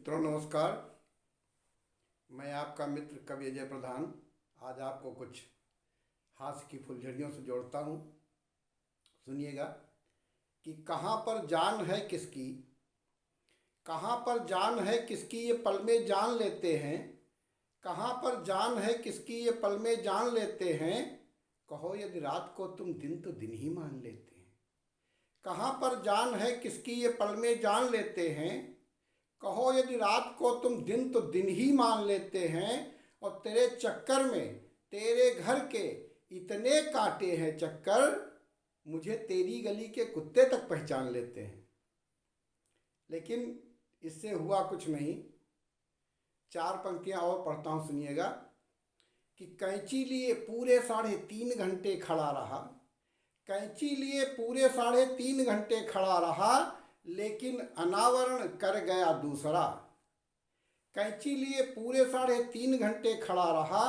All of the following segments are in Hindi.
मित्रों नमस्कार। मैं आपका मित्र कवि अजय प्रधान आज आपको कुछ हास्य की फुलझड़ियों से जोड़ता हूँ। सुनिएगा कि कहाँ पर जान है किसकी, कहाँ पर जान है किसकी ये पल में जान लेते हैं। कहाँ पर जान है किसकी ये पल में जान लेते हैं। कहो यदि रात को तुम दिन तो दिन ही मान लेते हैं। कहाँ पर जान है किसकी ये पल में जान लेते हैं। कहो यदि रात को तुम दिन तो दिन ही मान लेते हैं। और तेरे चक्कर में तेरे घर के इतने काटे हैं चक्कर, मुझे तेरी गली के कुत्ते तक पहचान लेते हैं। लेकिन इससे हुआ कुछ नहीं। 4 पंक्तियां और पढ़ता हूँ, सुनिएगा कि कैंची लिए पूरे 3.5 घंटे खड़ा रहा। कैंची लिए पूरे 3.5 घंटे खड़ा रहा, लेकिन अनावरण कर गया दूसरा। कैंची लिए पूरे 3.5 घंटे खड़ा रहा,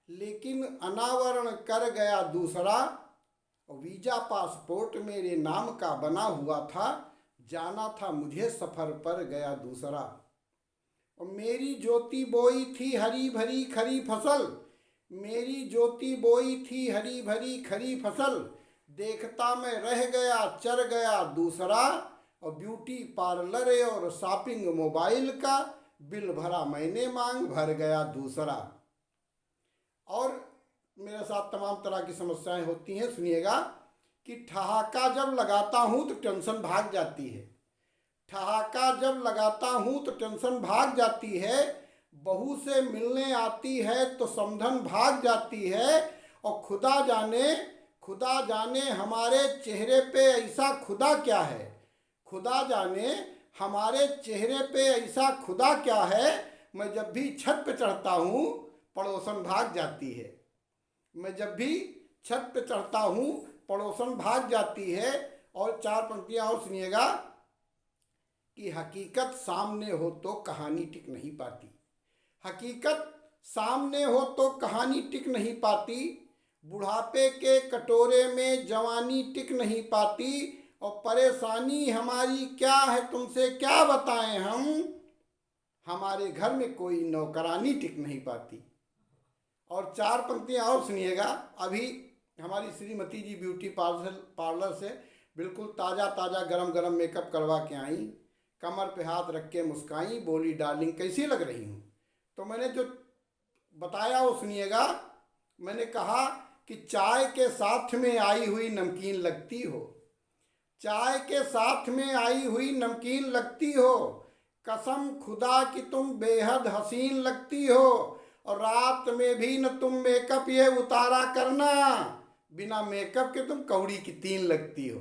लेकिन अनावरण कर गया दूसरा। और वीजा पासपोर्ट मेरे नाम का बना हुआ था, जाना था मुझे सफ़र पर गया दूसरा। और मेरी ज्योति बोई थी हरी भरी खरी फसल, मेरी ज्योति बोई थी हरी भरी खरी फसल। देखता मैं रह गया चर गया दूसरा। और ब्यूटी पार्लर और शॉपिंग मोबाइल का बिल भरा मैंने मांग भर गया दूसरा। और मेरे साथ तमाम तरह की समस्याएं होती हैं। सुनिएगा कि ठहाका जब लगाता हूँ तो टेंशन भाग जाती है। ठहाका जब लगाता हूँ तो टेंशन भाग जाती है। बहू से मिलने आती है तो समधन भाग जाती है। और खुदा जाने हमारे चेहरे पे ऐसा खुदा क्या है। खुदा जाने हमारे चेहरे पे ऐसा खुदा क्या है। मैं जब भी छत पे चढ़ता हूँ पड़ोसन भाग जाती है। मैं जब भी छत पे चढ़ता हूँ पड़ोसन भाग जाती है। और 4 पंक्तियाँ और सुनिएगा कि हकीकत सामने हो तो कहानी टिक नहीं पाती। हकीकत सामने हो तो कहानी टिक नहीं पाती। बुढ़ापे के कटोरे में जवानी टिक नहीं पाती। और परेशानी हमारी क्या है तुमसे क्या बताएं हम, हमारे घर में कोई नौकरानी टिक नहीं पाती। और 4 पंक्तियाँ और सुनिएगा। अभी हमारी श्रीमती जी ब्यूटी पार्लर से बिल्कुल ताज़ा गरम गरम मेकअप करवा के आई। कमर पे हाथ रख के मुस्काई, बोली डार्लिंग कैसी लग रही हूँ। तो मैंने जो बताया वो सुनिएगा। मैंने कहा कि चाय के साथ में आई हुई नमकीन लगती हो, चाय के साथ में आई हुई नमकीन लगती हो। कसम खुदा कि तुम बेहद हसीन लगती हो। और रात में भी न तुम मेकअप ये उतारा करना, बिना मेकअप के तुम कौड़ी की 3 लगती हो।